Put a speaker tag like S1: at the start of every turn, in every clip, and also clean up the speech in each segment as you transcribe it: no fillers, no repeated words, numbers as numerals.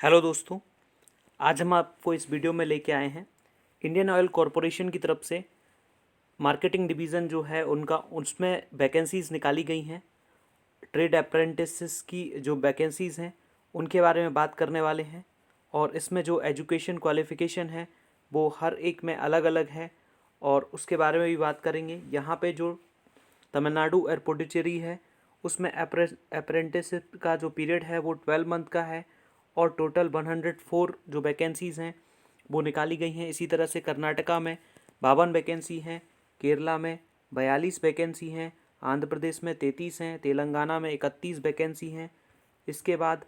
S1: Hello दोस्तों, आज हम आपको इस वीडियो में लेके आए हैं इंडियन ऑयल कॉरपोरेशन की तरफ से मार्केटिंग डिवीज़न जो है उनका उसमें वैकेंसीज़ निकाली गई हैं। ट्रेड अप्रेंटिसेस की जो वैकेंसीज़ हैं उनके बारे में बात करने वाले हैं और इसमें जो एजुकेशन क्वालिफ़िकेशन है वो हर एक में अलग अलग है और उसके बारे में भी बात करेंगे। यहाँ पे जो तमिलनाडु और पुडुचेरी है उसमें अप्रेंटिसशिप का जो पीरियड है वो 12 मंथ का है और टोटल 104 जो वैकेंसीज़ हैं वो निकाली गई हैं। इसी तरह से कर्नाटका में 52 वैकेंसी हैं, केरला में 42 वैकेंसी हैं, आंध्र प्रदेश में 33 हैं, तेलंगाना में 31 वैकेंसी हैं। इसके बाद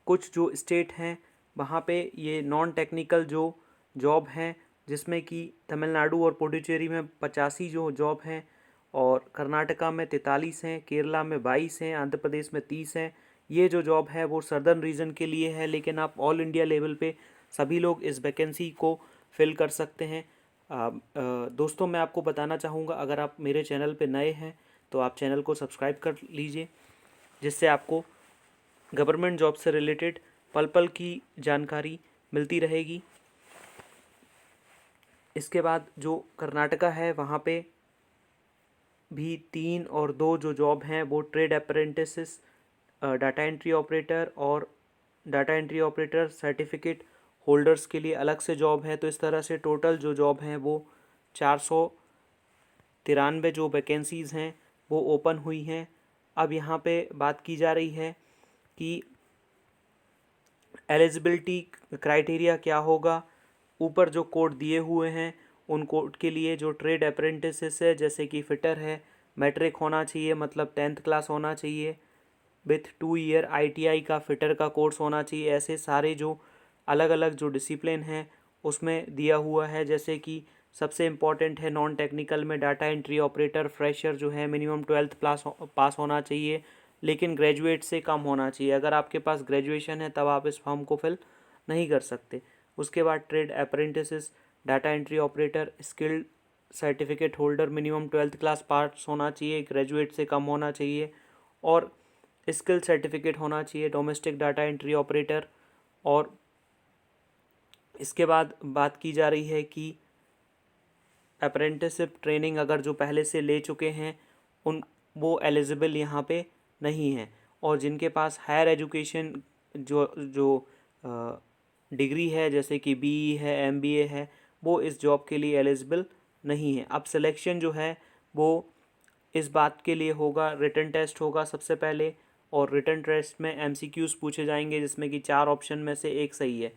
S1: कुछ जो स्टेट हैं वहाँ पे ये नॉन टेक्निकल जो जॉब हैं जिसमें कि तमिलनाडु और पुडुचेरी में 85 जो जॉब हैं और कर्नाटका में 43 हैं, केरला में 22 हैं, आंध्र प्रदेश में 30 हैं। ये जो जॉब है वो सदर्न रीजन के लिए है, लेकिन आप ऑल इंडिया लेवल पे सभी लोग इस वैकेंसी को फिल कर सकते हैं। दोस्तों, मैं आपको बताना चाहूँगा, अगर आप मेरे चैनल पे नए हैं तो आप चैनल को सब्सक्राइब कर लीजिए, जिससे आपको गवर्नमेंट जॉब से रिलेटेड पल पल की जानकारी मिलती रहेगी। इसके बाद जो कर्नाटका है वहाँ पे भी 3 और 2 जो जॉब हैं वो trade apprentices, data entry operator और data entry operator certificate holders के लिए अलग से जॉब है। तो इस तरह से टोटल जो जॉब हैं वो 493 जो वैकेंसीज़ हैं वो ओपन हुई हैं। अब यहाँ पे बात की जा रही है कि एलिजिबिलिटी क्राइटेरिया क्या होगा। ऊपर जो कोड दिए हुए हैं उन कोड के लिए जो ट्रेड अप्रेंटिसेस है, जैसे कि फिटर है, मैट्रिक होना चाहिए, मतलब 10th क्लास होना चाहिए, विथ 2 ईयर ITI का फिटर का कोर्स होना चाहिए। ऐसे सारे जो अलग अलग जो डिसिप्लिन हैं उसमें दिया हुआ है। जैसे कि सबसे इम्पॉर्टेंट है नॉन टेक्निकल में डाटा एंट्री ऑपरेटर फ्रेशर जो है मिनिमम 12th पास होना चाहिए, लेकिन ग्रेजुएट से कम होना चाहिए। अगर आपके पास ग्रेजुएशन है तब आप इस फॉर्म को फिल नहीं कर सकते। उसके बाद trade apprentices data entry operator skilled certificate holder minimum 12th class pass होना चाहिए, ग्रेजुएट से कम होना चाहिए और स्किल सर्टिफिकेट होना चाहिए डोमेस्टिक डाटा एंट्री ऑपरेटर। और इसके बाद बात की जा रही है कि अप्रेंटिसशिप ट्रेनिंग अगर जो पहले से ले चुके हैं उन वो एलिजिबल यहाँ पे नहीं है, और जिनके पास हायर एजुकेशन जो जो डिग्री है जैसे कि BE है, MBA है, वो इस जॉब के लिए एलिजिबल नहीं है। अब सिलेक्शन जो है वो इस बात के लिए होगा, रिटन टेस्ट होगा सबसे पहले, और रिटन टेस्ट में MCQs पूछे जाएंगे जिसमें कि 4 ऑप्शन में से एक सही है।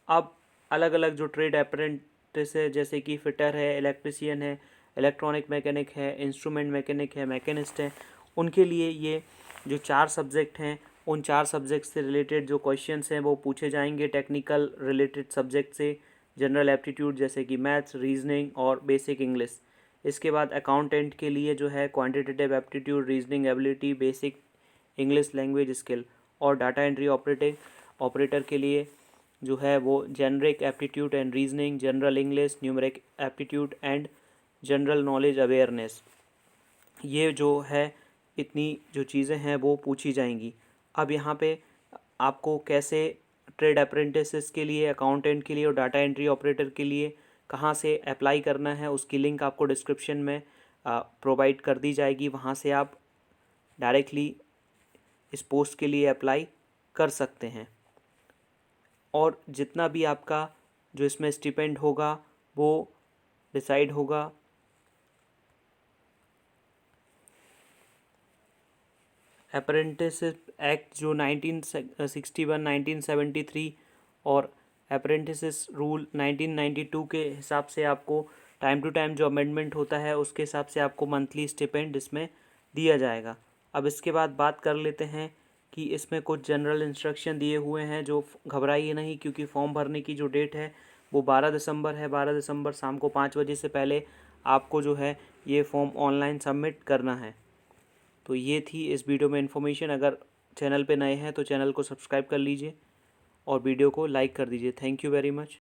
S1: अब अलग अलग जो ट्रेड अप्रेंटिस है जैसे कि फिटर है, इलेक्ट्रिशियन है, इलेक्ट्रॉनिक मैकेनिक है, इंस्ट्रूमेंट मैकेनिक है, मैकेनिस्ट है, उनके लिए ये जो 4 सब्जेक्ट हैं उन 4 सब्जेक्ट से रिलेटेड जो क्वेश्चंस हैं वो पूछे जाएंगे। टेक्निकल रिलेटेड सब्जेक्ट से जनरल एप्टीट्यूड जैसे कि मैथ्स, रीजनिंग और बेसिक इंग्लिश। इसके बाद अकाउंटेंट के लिए जो है quantitative aptitude, reasoning ability, basic English language skill. और डाटा एंट्री ऑपरेटर के लिए जो है वो generic aptitude and reasoning, general English, numeric aptitude and general knowledge awareness. ये जो है इतनी जो चीज़ें हैं वो पूछी जाएंगी। अब यहाँ पे आपको कैसे ट्रेड अप्रेंटिसेस के लिए, अकाउंटेंट के लिए और डाटा एंट्री ऑपरेटर के लिए कहाँ से अप्लाई करना है उसकी लिंक आपको डिस्क्रिप्शन में प्रोवाइड कर दी जाएगी। वहाँ से आप डायरेक्टली इस पोस्ट के लिए अप्लाई कर सकते हैं। और जितना भी आपका जो इसमें स्टिपेंड होगा वो डिसाइड होगा अप्रेंटिसशिप एक्ट जो 1961, 1973 और अप्रेंटिसेस रूल 1992 के हिसाब से आपको टाइम टू टाइम जो अमेंडमेंट होता है उसके हिसाब से आपको मंथली स्टिपेंड इसमें दिया जाएगा। अब इसके बाद बात कर लेते हैं कि इसमें कुछ जनरल इंस्ट्रक्शन दिए हुए हैं, जो घबराइए नहीं, क्योंकि फॉर्म भरने की जो डेट है वो 12 दिसंबर है। 12 दिसंबर शाम को 5 बजे से पहले आपको जो है ये फॉर्म ऑनलाइन सबमिट करना है। तो ये थी इस वीडियो में इन्फॉर्मेशन। अगर चैनल पे नए हैं तो चैनल को सब्सक्राइब कर लीजिए और वीडियो को लाइक कर दीजिए। Thank you very much.